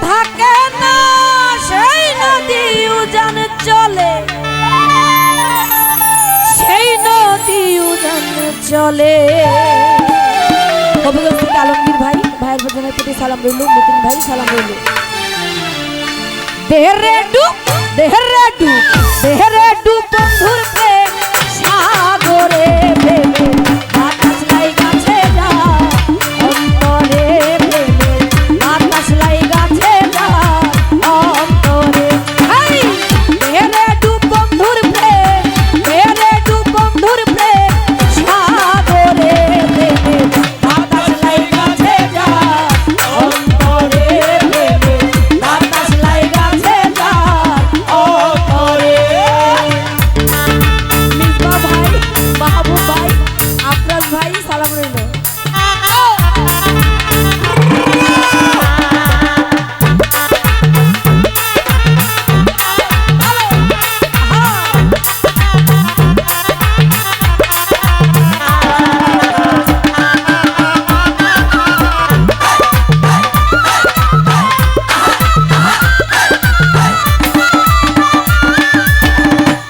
থাকে না সেই নদী উজান চলে, সেই নদী উজান চলে। হবিগঞ্জ থেকে আলমগীর ভাই, ভাইয়ের ভজনের প্রতি সালাম রইল। মতিন ভাই সালাম রইল। দেহরে ডুব, দেহরে ডুব, দেহরে ডুব বন্ধুর প্রেম সাগরে প্রেমে বাতাস লাই গাছে যা অন্তরে প্রেমে বাতাস লাই গাছে যা অন্তরে। হাই দেহরে ডুব বন্ধুর প্রেম, দেহরে ডুব বন্ধুর প্রেম সাগরে প্রেমে বাতাস লাই গাছে যা অন্তরে প্রেমে বাতাস লাই গাছে যা অন্তরে। মিসবা ভাই, মাহবুব ভাই, আফরাজ ভাই সালাম রইল।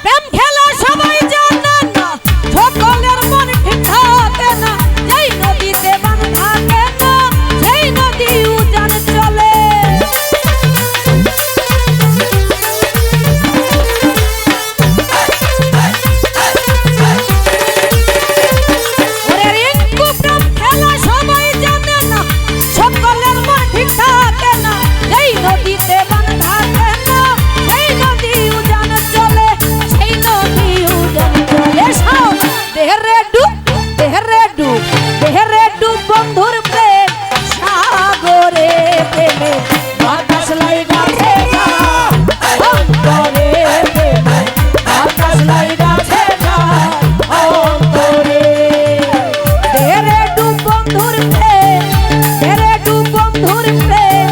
প্রেম খেলা সবাই জানে না, সকলের মন ঠিক থাকে না, যেই নদীতে বান থাকে না সেই নদী উজান চলে। ওরে রিঙ্কু প্রেম খেলা সবাই জানে না, সকলের মন ঠিক থাকে না, যেই নদীতে বান থাকে না সেই নদী উজান চলে, সেই নদী উজান চলে। সব দেহরে ডুব, দেহরে ডুব, দেহরে ডুব বন্ধুর প্রেম সাগরে প্রেমে বাতাস লাই গাছে যা অন্তরে প্রেমে বাতাস লাই গাছে যা অন্তরে। দেহরে ডুব বন্ধুর প্রেম, দেহরে ডুব বন্ধুর প্রেম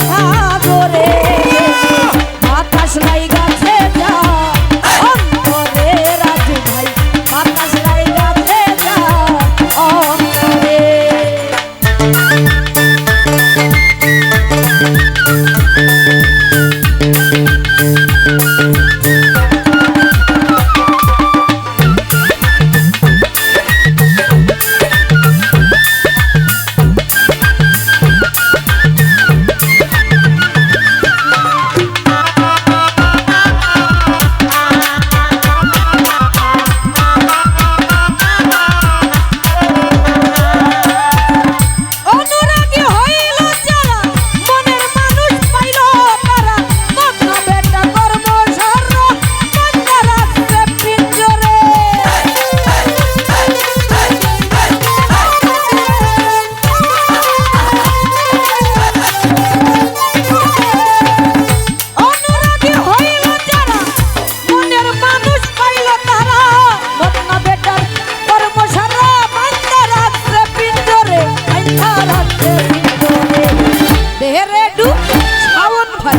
সাগরে প্রেমে বাতাস লাই গাছে যা অন্তরে। রাজু ভাই বাতাস লাই গাছে যা অন্তরে। অনুরাগী হইল যারা, মনের মানুষ পাইল তারা, মগ্ন বেটা কর্মসর বান্দা রাখবে পিঞ্জরে। অনুরাগী হইল যারা, মনের মানুষ পাইল তারা, মগ্ন বেটার কর্মসর বান্দা রাখবে পিঞ্জরে, বান্দা রাখবে পিঞ্জরে। দেহরে ডুব শাওন ভাই,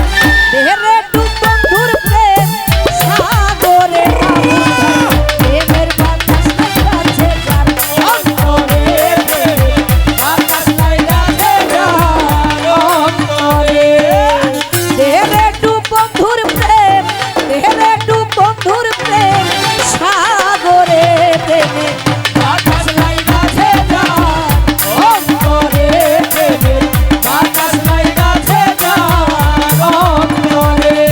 দেহরে ডুব বন্ধুর প্রেম সাগরে আবুল ভাই, প্রেমের বাতাস লাই গাছে যার অন্তরে প্রেমে বাতাস লাই গাছে যার অন্তরে। দেহরে ডুব বন্ধুর প্রেম, দেহরে ডুব বন্ধুর প্রেম সাগরে প্রেমে বাতাস লাই গাছে যার অন্তরে প্রেমে বাতাস লাই গাছে যার অন্তরে।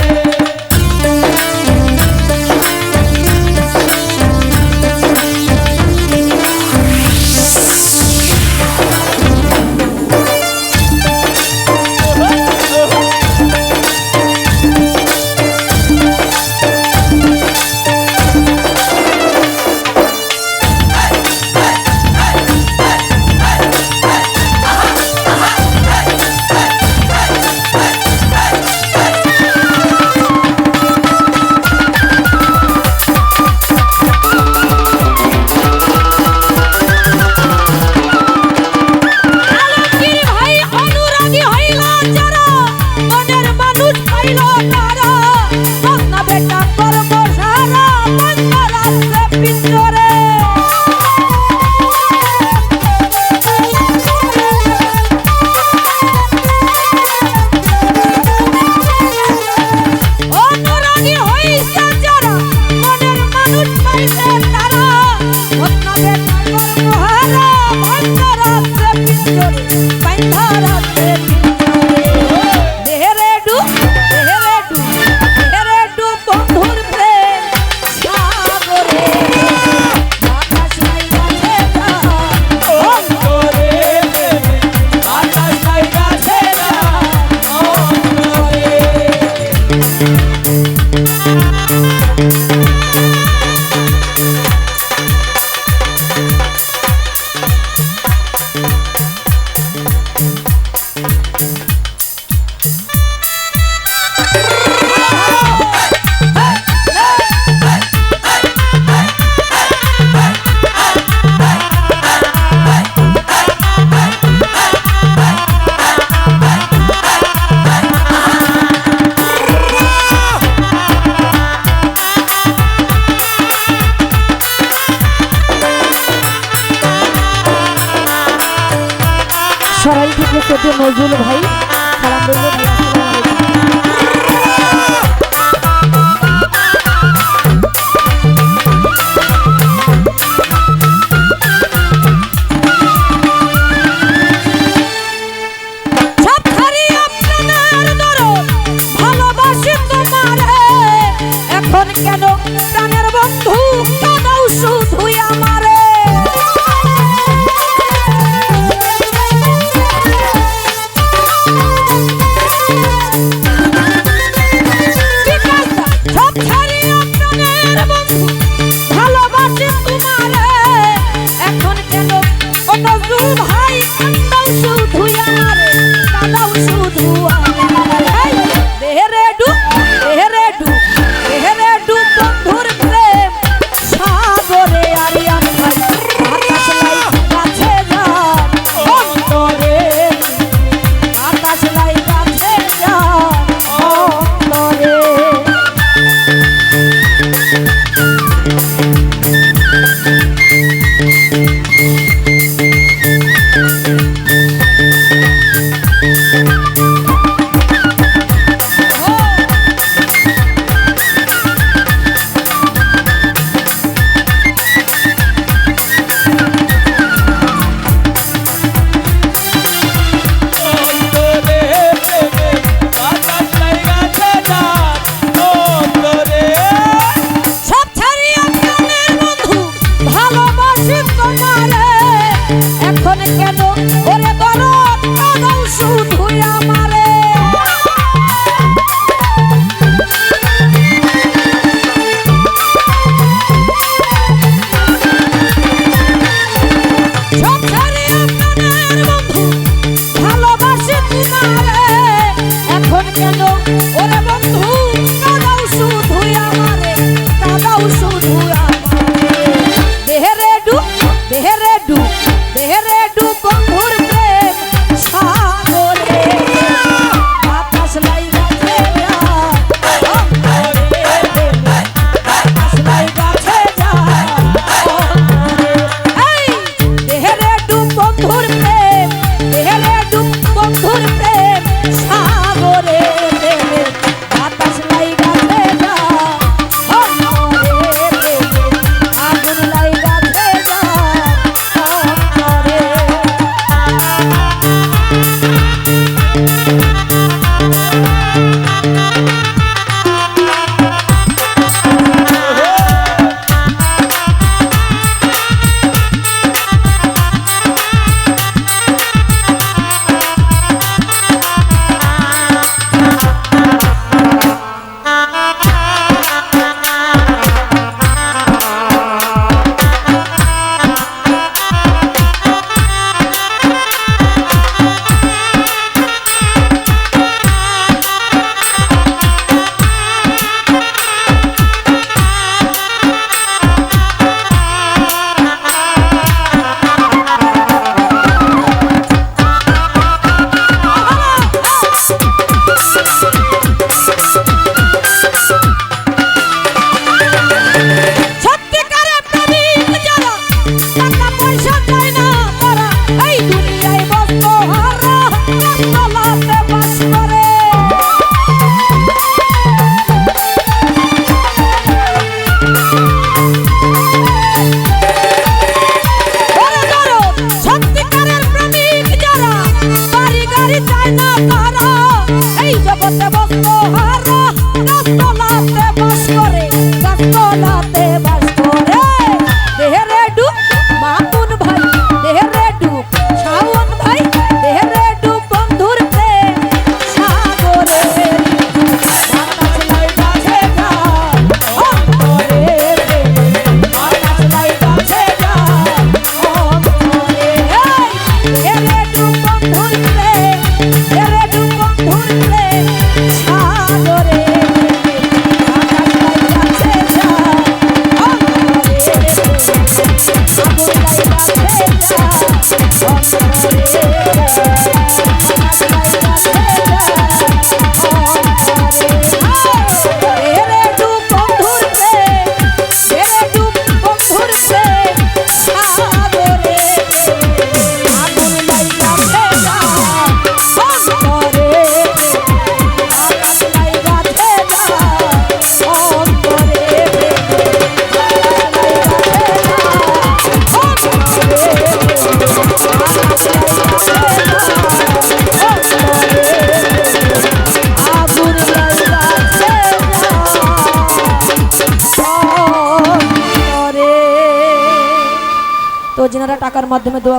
প্রিয় নজরুল ভাই, সালাম রইল ভাই, আসসালামু আলাইকুম। সব হারিয়ে প্রাণের দরদ, ভালোবাসি তোমারে, এখন কেন প্রাণের বন্ধু কাঁদাও শুধুই আমারে। সব ছাড়িয়া প্রাণের বন্ধু ভালোবাসি তোমারে, এখন কেন ও নজরুল ভাই কাঁদাও শুধুই আমারে, কাঁদাও শুধু আমারে। দেহরে ডুব, দেহরে ডুব, দেহরে ডুব বন্ধুর প্রেম সাগরে, আরিয়ান ভাই আকাশ লাই কাছে যা অন্তরে, আকাশ লাই কাছে যা অন্তরে। সব ছাড়িয়া প্রাণের বন্ধু ভালোবাসি তোমারে, এখন কেন ওরে দরদ কাঁদাও শুধুই আমারে। সব ছাড়িয়া প্রাণের বন্ধু ভালোবাসি তোমারে, এখন কেন ওরে বন্ধু কাঁদাও শুধুই আমারে, কাঁদাও শুধু আমারে। দেহরে ডুব, দেহরে ডুব, দেহরে ডুব বন্ধুর প্রেম সাগরে, বাতাস লাই গাছে যা অন্তরে, বাতাস লাই গাছে যা অন্তরে। এই দেহরে ডুব বন্ধুর প্রেম, দেহরে ডুব বন্ধুর প্রেম সাগরে, বাতাস লাই গাছে যা অন্তরে, আগুন লাই গাছে যা অন্তরে। সত্যিকারের প্রেমিক যারা, টাকা পয়সা চায় না তারা, এই দুনিয়ায় বস্ত হারা তলাতে বাস করে। ওরে দরদ, সত্যিকারের প্রেমিক যারা, বাড়ি গাড়ি চায় না তারা, এই জগতে বস্ত হারা গাছতলাতে বাস করে, গাছতলাতে বাস করে। দেহরে ডুব মামুন ভাই, দেহরে ডুব শাওন ভাই, দেহরে ডুব বন্ধুর প্রেম সাগরে, বাতাস লাই গাছে যা অন্তরে, বাতাস লাই গাছে যা অন্তরে। দেহরে ডুব বন্ধুর প্রেম, দেহরে ডুব বন্ধুর প্রেম সাগরে। টাকার মাধ্যমে দোয়া